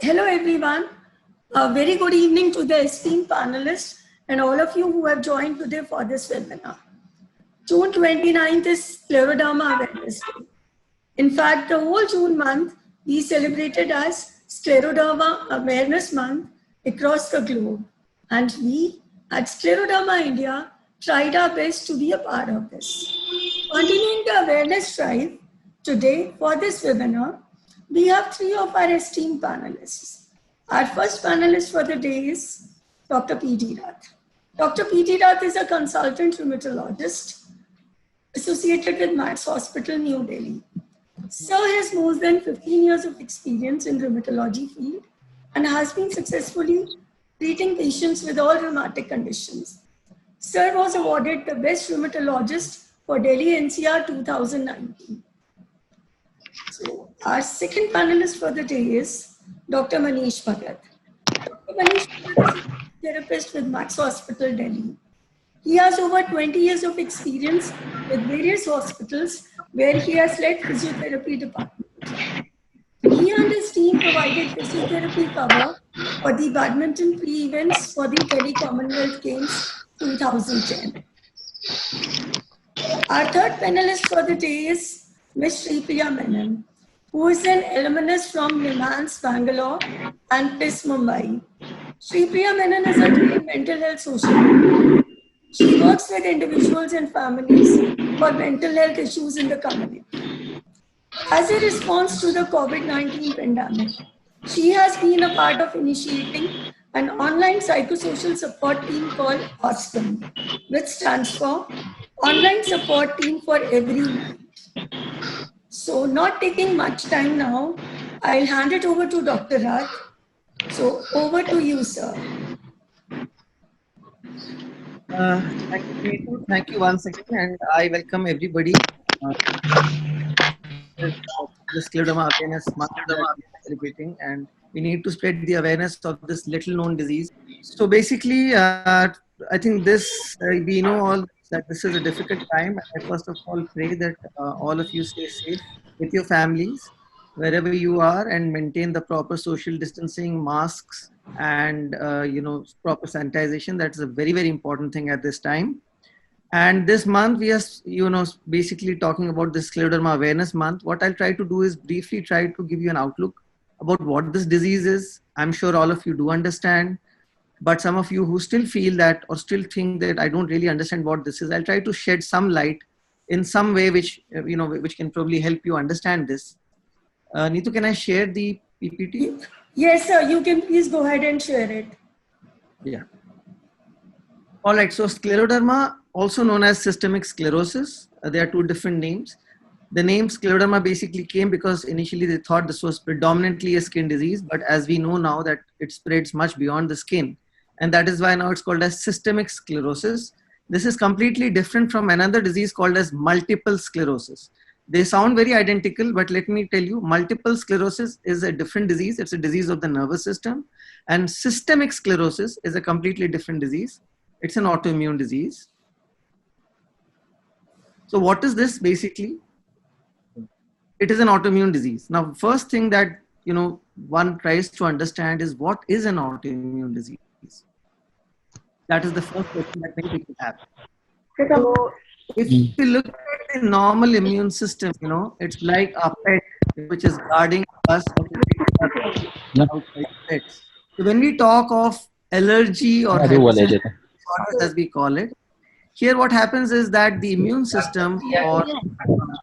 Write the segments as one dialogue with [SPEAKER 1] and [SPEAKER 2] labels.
[SPEAKER 1] Hello everyone. A very good evening to the esteemed panelists and all of you who have joined today for this webinar. June 29th is Scleroderma Awareness Day. In fact, the whole June month we celebrated as Scleroderma Awareness Month across the globe. And we at Scleroderma India tried our best to be a part of this. Continuing the awareness drive, today for this webinar, we have three of our esteemed panelists. Our first panelist for the day is Dr. P.D. Rath. Dr. P.D. Rath is a consultant rheumatologist associated with Max Hospital, New Delhi. Sir has more than 15 years of experience in rheumatology field and has been successfully treating patients with all rheumatic conditions. Sir was awarded the Best Rheumatologist for Delhi NCR 2019. So our second panelist for the day is Dr. Manish Bhagat. Dr. Manish Bhagat is a therapist with Max Hospital, Delhi. He has over 20 years of experience with various hospitals where he has led physiotherapy departments. He and his team provided physiotherapy cover for the badminton pre-events for the Delhi Commonwealth Games 2010. Our third panelist for the day is Ms. Sripriya Menon, who is an alumnus from NIMHANS, Bangalore and PIS, Mumbai. Sripriya Menon is a trained mental health social worker. She works with individuals and families for mental health issues in the community. As a response to the COVID-19 pandemic, she has been a part of initiating an online psychosocial support team called OSCOM, which stands for Online Support Team for Every Need. So not taking much time now, I'll hand it over to Dr. Rath. So over to you, sir.
[SPEAKER 2] Thank you, Neetu. Thank you once again, and I welcome everybody. The Scleroderma Awareness Month that we are celebrating, and we need to spread the awareness of this little-known disease. So basically, I think this we know all that this is a difficult time. I first of all pray that all of you stay safe with your families wherever you are, and maintain the proper social distancing, masks, and proper sanitization. That's a very, very important thing at this time. And this month we are basically talking about this Scleroderma Awareness Month. What I'll try to do is briefly try to give you an outlook about what this disease is. I'm sure all of you do understand, but some of you who still feel that or still think that I don't really understand what this is, I'll try to shed some light in some way which which can probably help you understand this. Neetu, can I share the PPT?
[SPEAKER 1] Yes, sir. You can please go ahead and share it.
[SPEAKER 2] Yeah. All right. So scleroderma, also known as systemic sclerosis, there are two different names. The name scleroderma basically came because initially they thought this was predominantly a skin disease, but as we know now that it spreads much beyond the skin. And that is why now it's called as systemic sclerosis. This is completely different from another disease called as multiple sclerosis. They sound very identical, but let me tell you, multiple sclerosis is a different disease. It's a disease of the nervous system. And systemic sclerosis is a completely different disease. It's an autoimmune disease. So what is this basically? It is an autoimmune disease. Now, first thing that one tries to understand is what is an autoimmune disease? That is the first question that many people have. So if you look at the normal immune system, it's like a pet which is guarding us outside pets. So when we talk of allergy or hypersensitivity disorders, as we call it, here what happens is that the immune system or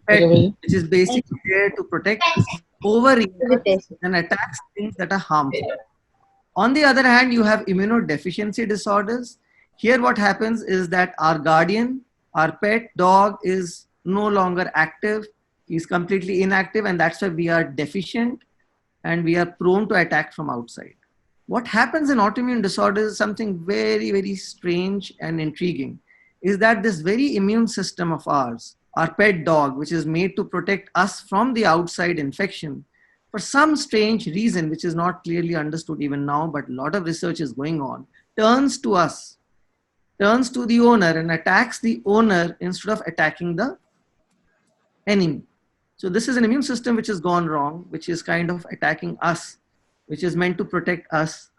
[SPEAKER 2] pet, which is basically there to protect us, overreacts and attacks things that are harmful. On the other hand, you have immunodeficiency disorders. Here what happens is that our guardian, our pet dog, is no longer active. He's completely inactive, and that's why we are deficient and we are prone to attack from outside. What happens in autoimmune disorders is something very, very strange and intriguing, is that this very immune system of ours, our pet dog, which is made to protect us from the outside infection, for some strange reason, which is not clearly understood even now, but a lot of research is going on, turns to us, turns to the owner and attacks the owner instead of attacking the enemy. So this is an immune system which has gone wrong, which is kind of attacking us. which is meant to protect us.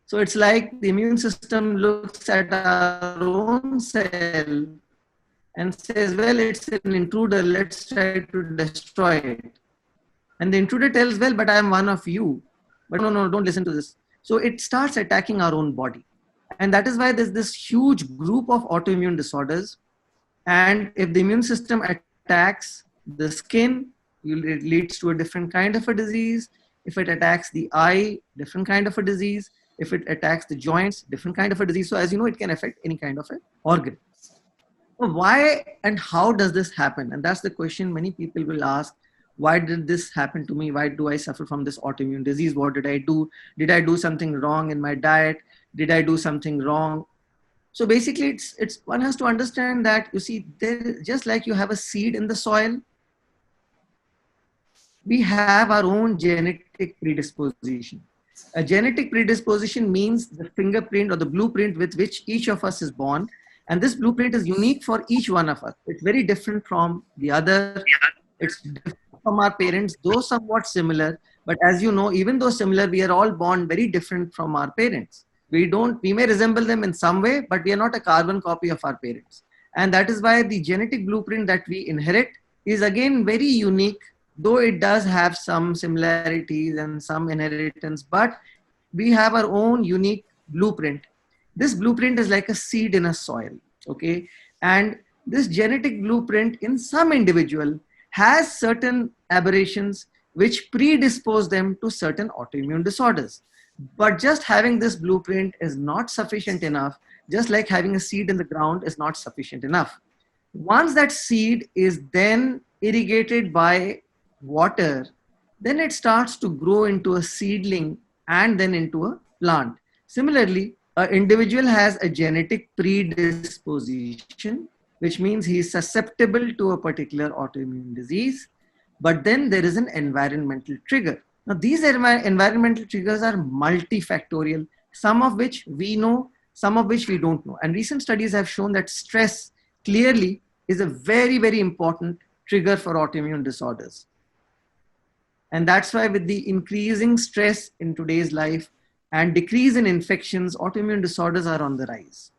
[SPEAKER 2] So it's like the immune system looks at our own cell and says, well, it's an intruder, let's try to destroy it. And the intruder tells, well, but I am one of you. But no, don't listen to this. So it starts attacking our own body. And that is why there's this huge group of autoimmune disorders. And if the immune system attacks the skin, it leads to a different kind of a disease. If it attacks the eye, different kind of a disease. If it attacks the joints, different kind of a disease. So as you know, it can affect any kind of an organ. So why and how does this happen? And that's the question many people will ask. Why did this happen to me? Why do I suffer from this autoimmune disease? What did I do? Did I do something wrong in my diet? Did I do something wrong? So basically, it's one has to understand that, you see, just like you have a seed in the soil, we have our own genetic predisposition. A genetic predisposition means the fingerprint or the blueprint with which each of us is born. And this blueprint is unique for each one of us. It's very different from the other. It's different from our parents, though somewhat similar. But as you know, even though similar, we are all born very different from our parents. We may resemble them in some way, but we are not a carbon copy of our parents. And that is why the genetic blueprint that we inherit is again very unique, though it does have some similarities and some inheritance, but we have our own unique blueprint. This blueprint is like a seed in a soil, okay? And this genetic blueprint in some individual has certain aberrations which predispose them to certain autoimmune disorders. But just having this blueprint is not sufficient enough, just like having a seed in the ground is not sufficient enough. Once that seed is then irrigated by water, then it starts to grow into a seedling and then into a plant. Similarly, an individual has a genetic predisposition, which means he is susceptible to a particular autoimmune disease, but then there is an environmental trigger. Now, these environmental triggers are multifactorial, some of which we know, some of which we don't know. And recent studies have shown that stress clearly is a very, very important trigger for autoimmune disorders. And that's why with the increasing stress in today's life and decrease in infections, autoimmune disorders are on the rise.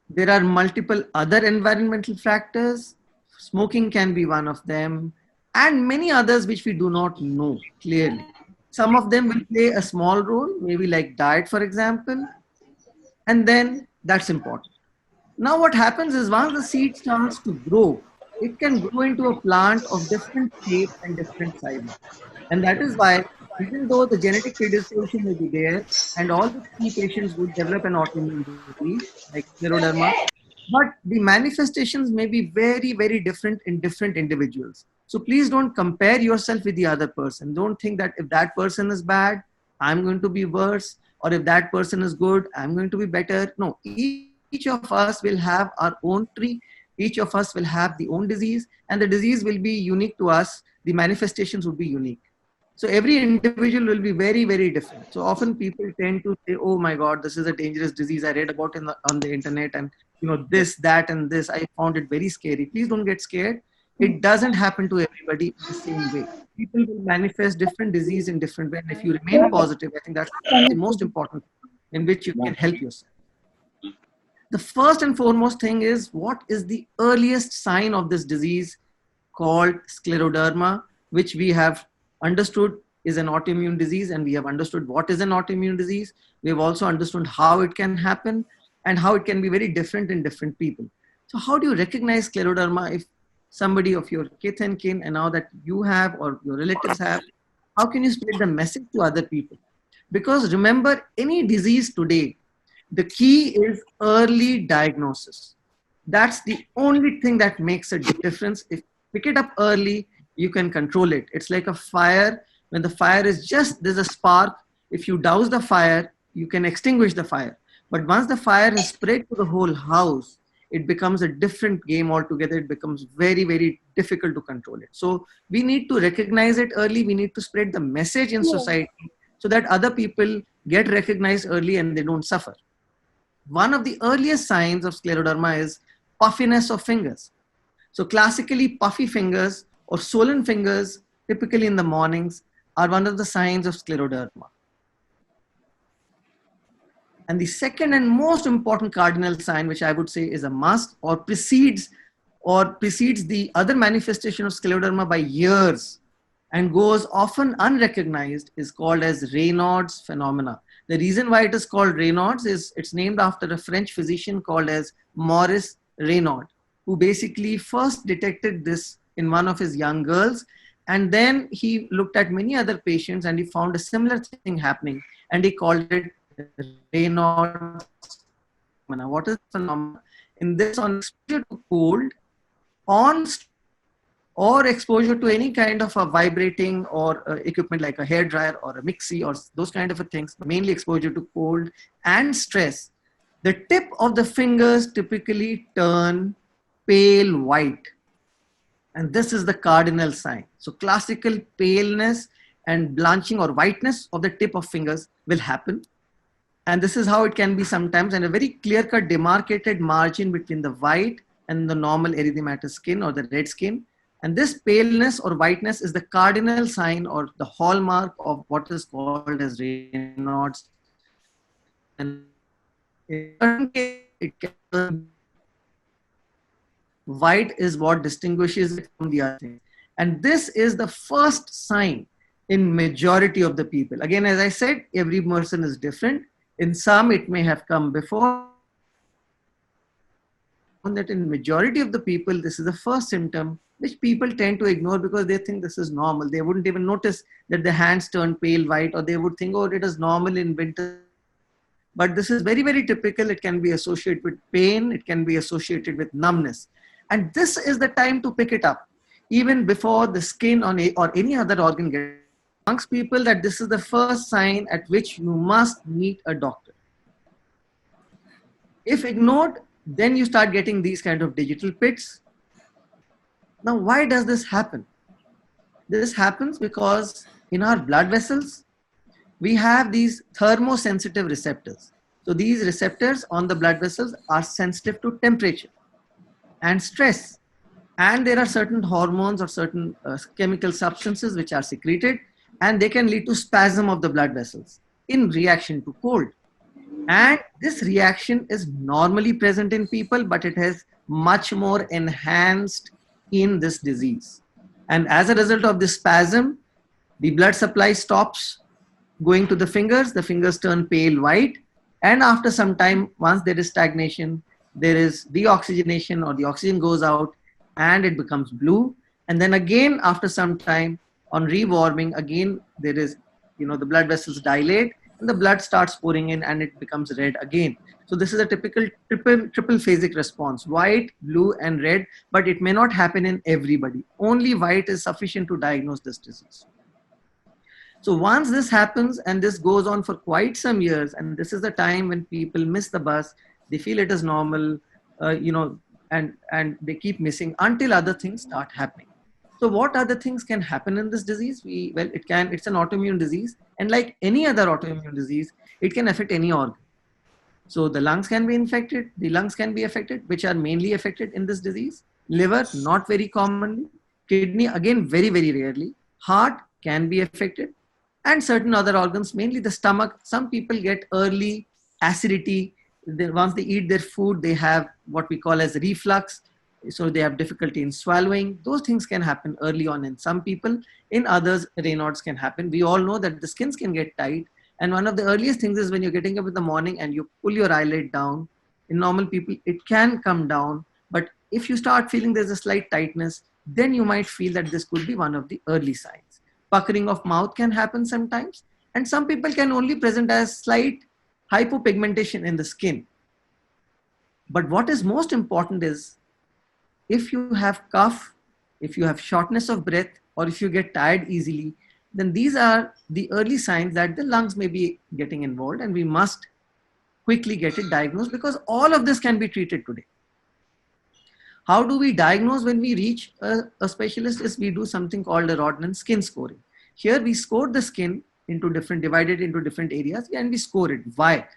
[SPEAKER 2] There are multiple other environmental factors. Smoking can be one of them, and many others which we do not know clearly. Some of them will play a small role, maybe like diet, for example, and then that's important. Now what happens is once the seed starts to grow, it can grow into a plant of different shape and different sizes. And that is why, even though the genetic predisposition will be there, and all the key patients would develop an autoimmune disease like scleroderma, but the manifestations may be very, very different in different individuals. So please don't compare yourself with the other person. Don't think that if that person is bad, I'm going to be worse, or if that person is good, I'm going to be better. No, each of us will have our own tree. Each of us will have the own disease, and the disease will be unique to us. The manifestations would be unique. So every individual will be very, very different. So often people tend to say, oh my God, this is a dangerous disease I read about on the internet, and this, that, and this, I found it very scary. Please don't get scared. It doesn't happen to everybody the same way. People will manifest different disease in different ways. And if you remain positive, I think that's the most important in which you can help yourself. The first and foremost thing is, what is the earliest sign of this disease called scleroderma, which we have understood is an autoimmune disease, and we have understood what is an autoimmune disease. We have also understood how it can happen and how it can be very different in different people. So how do you recognize scleroderma if somebody of your kith and kin, and now that you have or your relatives have, how can you spread the message to other people? Because remember, any disease today, the key is early diagnosis. That's the only thing that makes a difference. If you pick it up early, you can control it. It's like a fire. When the fire is there's a spark. If you douse the fire, you can extinguish the fire. But once the fire has spread to the whole house, it becomes a different game altogether. It becomes very, very difficult to control it. So we need to recognize it early. We need to spread the message in society so that other people get recognized early and they don't suffer. One of the earliest signs of scleroderma is puffiness of fingers. So classically, puffy fingers or swollen fingers, typically in the mornings, are one of the signs of scleroderma. And the second and most important cardinal sign, which I would say is a must or precedes the other manifestation of scleroderma by years and goes often unrecognized, is called as Raynaud's phenomena. The reason why it is called Raynaud's is it's named after a French physician called as Maurice Raynaud, who basically first detected this in one of his young girls. And then he looked at many other patients and he found a similar thing happening, and he called it Raynaud's phenomena. What is the phenomenon? In this, on exposure to cold, on or exposure to any kind of a vibrating or equipment like a hair dryer or a mixie or those kind of things, mainly exposure to cold and stress, the tip of the fingers typically turn pale white. And this is the cardinal sign. So classical paleness and blanching or whiteness of the tip of fingers will happen. And this is how it can be sometimes, and a very clear-cut demarcated margin between the white and the normal erythematous skin or the red skin. And this paleness or whiteness is the cardinal sign or the hallmark of what is called as Raynaud's. And it can, white is what distinguishes it from the other things. And this is the first sign in majority of the people. Again, as I said, every person is different. In some, it may have come before. That in majority of the people, this is the first symptom which people tend to ignore because they think this is normal. They wouldn't even notice that the hands turn pale white, or they would think, oh, it is normal in winter. But this is very, very typical. It can be associated with pain. It can be associated with numbness. And this is the time to pick it up, even before the skin or any other organ gets. Amongst people, that this is the first sign at which you must meet a doctor. If ignored, then you start getting these kind of digital pits. Now, why does this happen? This happens because in our blood vessels, we have these thermosensitive receptors. So these receptors on the blood vessels are sensitive to temperature and stress. And there are certain hormones or certain chemical substances which are secreted, and they can lead to spasm of the blood vessels in reaction to cold. And this reaction is normally present in people, but it has much more enhanced in this disease. And as a result of this spasm, the blood supply stops going to the fingers turn pale white. And after some time, once there is stagnation, there is deoxygenation or the oxygen goes out and it becomes blue. And then again, after some time, on rewarming, again, there is, the blood vessels dilate and the blood starts pouring in and it becomes red again. So this is a typical triple phasic response, white, blue, and red, but it may not happen in everybody. Only white is sufficient to diagnose this disease. So once this happens, and this goes on for quite some years, and this is the time when people miss the bus, they feel it is normal, and they keep missing until other things start happening. So what other things can happen in this disease? It's an autoimmune disease, and like any other autoimmune disease, it can affect any organ. So the lungs can be infected, the lungs can be affected, which are mainly affected in this disease. Liver, not very commonly. Kidney, again, very, very rarely. Heart can be affected, and certain other organs, mainly the stomach. Some people get early acidity. Once they eat their food, they have what we call as reflux. So they have difficulty in swallowing. Those things can happen early on in some people. In others, Raynaud's can happen. We all know that the skins can get tight. And one of the earliest things is when you're getting up in the morning and you pull your eyelid down. In normal people, it can come down. But if you start feeling there's a slight tightness, then you might feel that this could be one of the early signs. Puckering of mouth can happen sometimes. And some people can only present as slight hypopigmentation in the skin. But what is most important is, if you have cough, if you have shortness of breath, or if you get tired easily, then these are the early signs that the lungs may be getting involved, and we must quickly get it diagnosed because all of this can be treated today. How do we diagnose when we reach a specialist? Is we do something called a Rodnan skin scoring. Here we score the skin divided into different areas, and we score it. Why?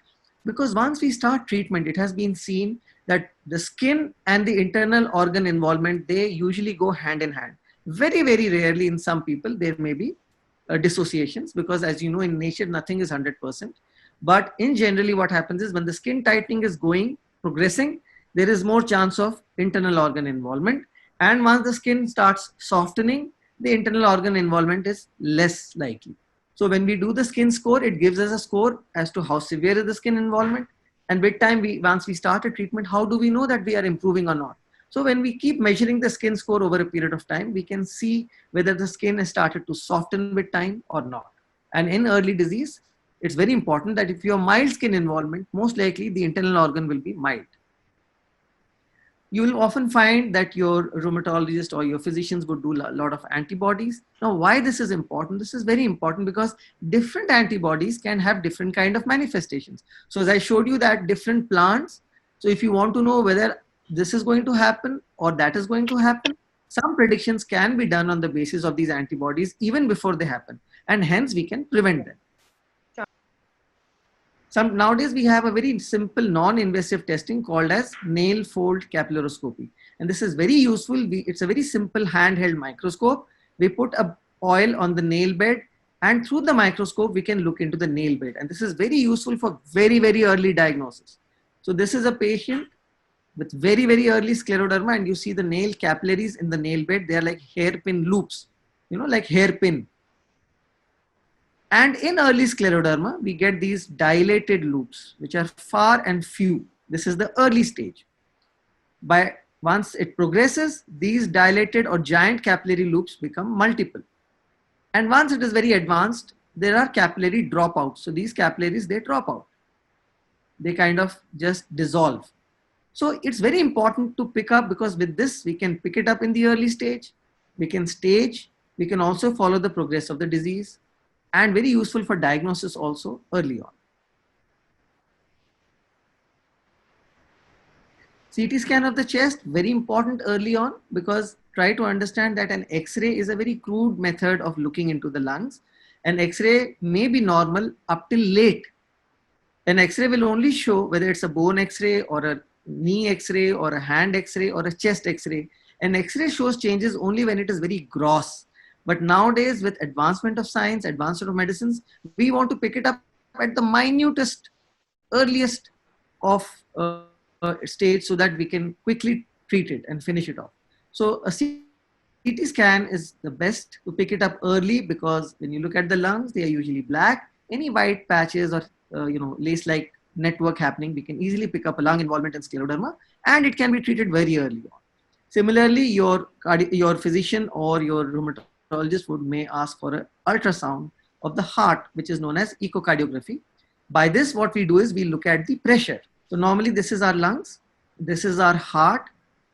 [SPEAKER 2] Because once we start treatment, it has been seen that the skin and the internal organ involvement, they usually go hand in hand. Very, very rarely in some people, there may be dissociations, because as you know, in nature, nothing is 100%. But in generally what happens is when the skin tightening is progressing, there is more chance of internal organ involvement. And once the skin starts softening, the internal organ involvement is less likely. So when we do the skin score, it gives us a score as to how severe is the skin involvement. And with time, once we start a treatment, how do we know that we are improving or not? So when we keep measuring the skin score over a period of time, we can see whether the skin has started to soften with time or not. And in early disease, it's very important that if you have mild skin involvement, most likely the internal organ will be mild. You will often find that your rheumatologist or your physicians would do a lot of antibodies. Now, why this is important? This is very important because different antibodies can have different kind of manifestations. So as I showed you that different plants, so if you want to know whether this is going to happen or that is going to happen, some predictions can be done on the basis of these antibodies even before they happen, and hence we can prevent them. Nowadays we have a very simple non-invasive testing called as nail fold capillaroscopy, and this is very useful. It's a very simple handheld microscope. We put a oil on the nail bed, and through the microscope we can look into the nail bed, and this is very useful for very, very early diagnosis. So this is a patient with very, very early scleroderma, and you see the nail capillaries in the nail bed. They are like hairpin loops, like hairpin. And in early scleroderma, we get these dilated loops, which are far and few. This is the early stage. Once it progresses, these dilated or giant capillary loops become multiple. And once it is very advanced, there are capillary dropouts. So these capillaries, they drop out. They kind of just dissolve. So it's very important to pick up, because with this, we can pick it up in the early stage. We can stage. We can also follow the progress of the disease, and very useful for diagnosis also early on. CT scan of the chest, very important early on, because try to understand that an X-ray is a very crude method of looking into the lungs. An X-ray may be normal up till late. An X-ray will only show whether it's a bone X-ray or a knee X-ray or a hand X-ray or a chest X-ray. An X-ray shows changes only when it is very gross. But nowadays, with advancement of science, advancement of medicines, we want to pick it up at the minutest, earliest of stage, so that we can quickly treat it and finish it off. So a CT scan is the best to pick it up early, because when you look at the lungs, they are usually black. Any white patches or lace-like network happening, we can easily pick up a lung involvement in scleroderma, and it can be treated very early on. Similarly, your physician or your rheumatologist may ask for an ultrasound of the heart, which is known as echocardiography. By this, what we do is we look at the pressure. So normally this is our lungs, this is our heart.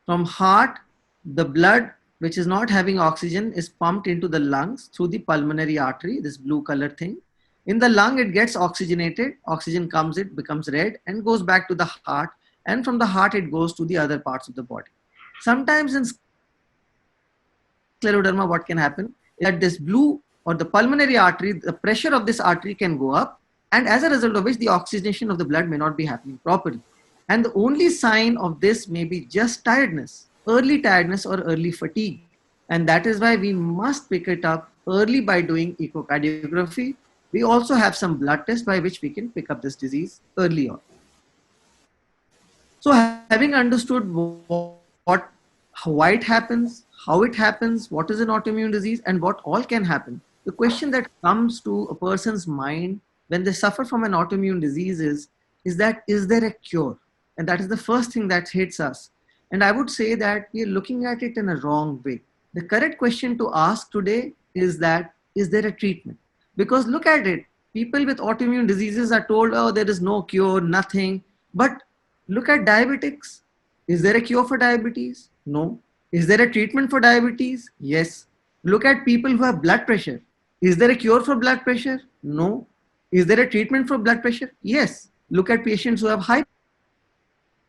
[SPEAKER 2] From heart, the blood, which is not having oxygen, is pumped into the lungs through the pulmonary artery, this blue color thing. In the lung, it gets oxygenated, oxygen comes, it becomes red and goes back to the heart, and from the heart it goes to the other parts of the body. Sometimes in scleroderma, what can happen is that this blue or the pulmonary artery, the pressure of this artery can go up, and as a result of which the oxygenation of the blood may not be happening properly. And the only sign of this may be just tiredness, early tiredness or early fatigue. And that is why we must pick it up early by doing echocardiography. We also have some blood tests by which we can pick up this disease early on. So having understood why it happens, how it happens, what is an autoimmune disease, and what all can happen, the question that comes to a person's mind when they suffer from an autoimmune disease is that, is there a cure? And that is the first thing that hits us. And I would say that we are looking at it in a wrong way. The correct question to ask today is that, is there a treatment? Because look at it, people with autoimmune diseases are told, oh, there is no cure, nothing. But look at diabetics. Is there a cure for diabetes? No. Is there a treatment for diabetes? Yes. Look at people who have blood pressure. Is there a cure for blood pressure? No. Is there a treatment for blood pressure? Yes. Look at patients who have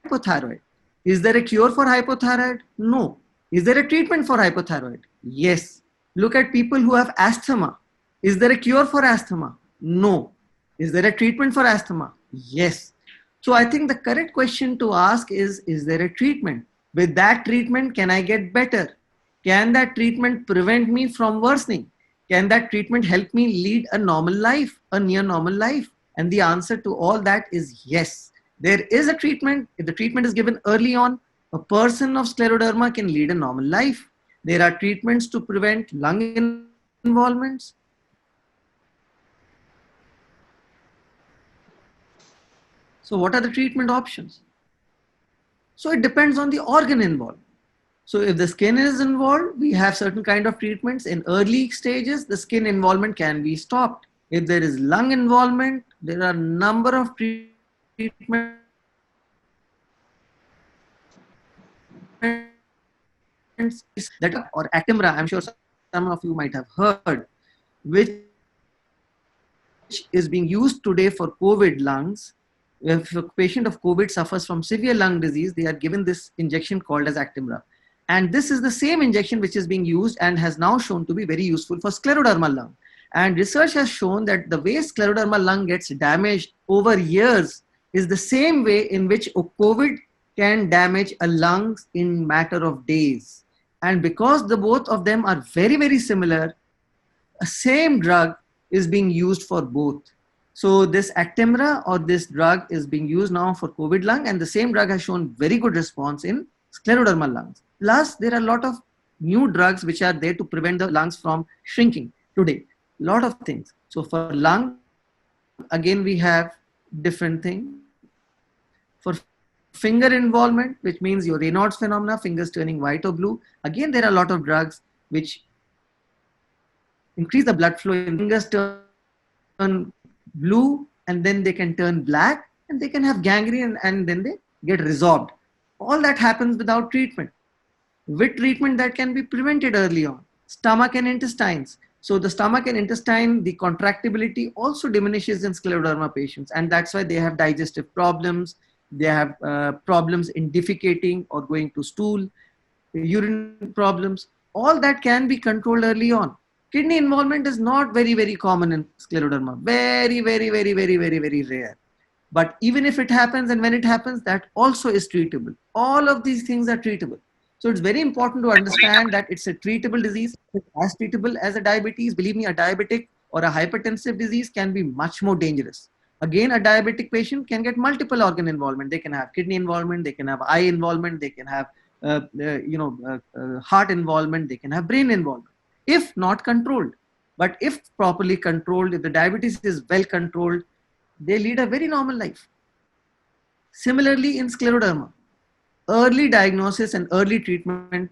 [SPEAKER 2] hypothyroid. Is there a cure for hypothyroid? No. Is there a treatment for hypothyroid? Yes. Look at people who have asthma. Is there a cure for asthma? No. Is there a treatment for asthma? Yes. So I think the correct question to ask is there a treatment? With that treatment, can I get better? Can that treatment prevent me from worsening? Can that treatment help me lead a normal life, a near normal life? And the answer to all that is yes. There is a treatment. If the treatment is given early on, a person of scleroderma can lead a normal life. There are treatments to prevent lung involvements. So what are the treatment options? So it depends on the organ involved. So if the skin is involved, we have certain kind of treatments. In early stages, the skin involvement can be stopped. If there is lung involvement, there are a number of treatments that or Actemra, I'm sure some of you might have heard, which is being used today for COVID lungs. If a patient of COVID suffers from severe lung disease, they are given this injection called as Actemra. And this is the same injection which is being used and has now shown to be very useful for scleroderma lung. And research has shown that the way scleroderma lung gets damaged over years is the same way in which COVID can damage a lung in matter of days. And because the both of them are very, very similar, a same drug is being used for both. So this Actemra or this drug is being used now for COVID lung, and the same drug has shown very good response in scleroderma lungs. Plus, there are a lot of new drugs which are there to prevent the lungs from shrinking today. A lot of things. So for lung, again, we have different things. For finger involvement, which means your Raynaud's phenomena, fingers turning white or blue. Again, there are a lot of drugs which increase the blood flow in fingers, turn blue, and then they can turn black, and they can have gangrene, and then they get resorbed. All that happens without treatment. With treatment, that can be prevented early on. Stomach and intestines. So the stomach and intestine, the contractibility also diminishes in scleroderma patients, and that's why they have digestive problems. They have problems in defecating or going to stool, urine problems. All that can be controlled early on. Kidney involvement is not very, very common in scleroderma. Very, very, very, very, very, very rare. But even if it happens, and when it happens, that also is treatable. All of these things are treatable. So it's very important to understand that it's a treatable disease. It's as treatable as a diabetes. Believe me, a diabetic or a hypertensive disease can be much more dangerous. Again, a diabetic patient can get multiple organ involvement. They can have kidney involvement, they can have eye involvement, they can have heart involvement, they can have brain involvement, if not controlled. But if properly controlled, if the diabetes is well controlled, they lead a very normal life. Similarly, in scleroderma, early diagnosis and early treatment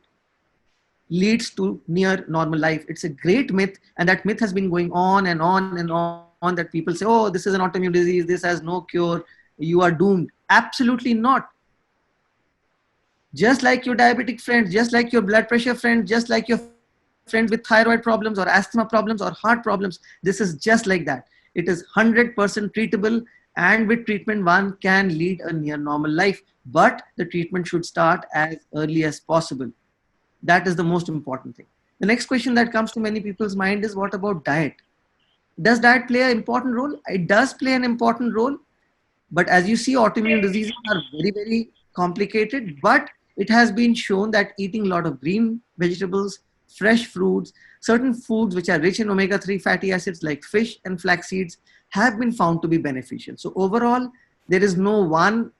[SPEAKER 2] leads to near normal life. It's a great myth, and that myth has been going on and on and on, that people say, oh, this is an autoimmune disease, this has no cure, you are doomed. Absolutely not. Just like your diabetic friends, just like your blood pressure friends, just like your friends with thyroid problems or asthma problems or heart problems, this is just like that. It is 100% treatable, and with treatment, one can lead a near normal life, but the treatment should start as early as possible. That is the most important thing. The next question that comes to many people's mind is, what about diet? Does diet play an important role? It does play an important role, but as you see, autoimmune diseases are very, very complicated, but it has been shown that eating a lot of green vegetables, fresh fruits, certain foods which are rich in omega-3 fatty acids like fish and flax seeds have been found to be beneficial. So overall, there is no one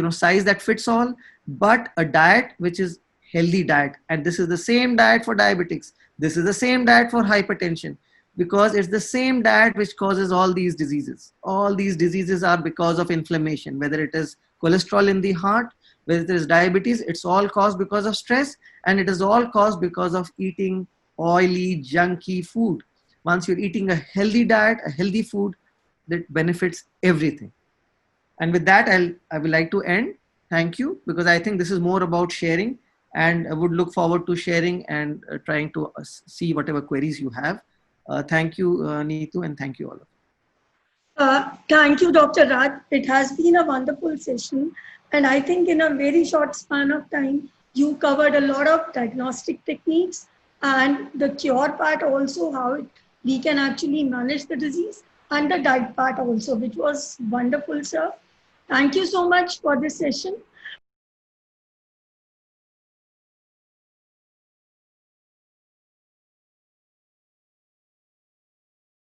[SPEAKER 2] size that fits all, but a diet which is healthy diet. And this is the same diet for diabetics. This is the same diet for hypertension, because it's the same diet which causes all these diseases. All these diseases are because of inflammation, whether it is cholesterol in the heart, whether it is diabetes, it's all caused because of stress, and it is all caused because of eating oily, junky food. Once you're eating a healthy diet, a healthy food, that benefits everything. And with that, I would like to end. Thank you, because I think this is more about sharing, and I would look forward to sharing and trying to see whatever queries you have. Thank you, Neetu, and thank you all.
[SPEAKER 1] Thank you, Dr. Raj. It has been a wonderful session. And I think in a very short span of time, you covered a lot of diagnostic techniques and the cure part also, how we can actually manage the disease, and the diet part also, which was wonderful, sir. Thank you so much for this session.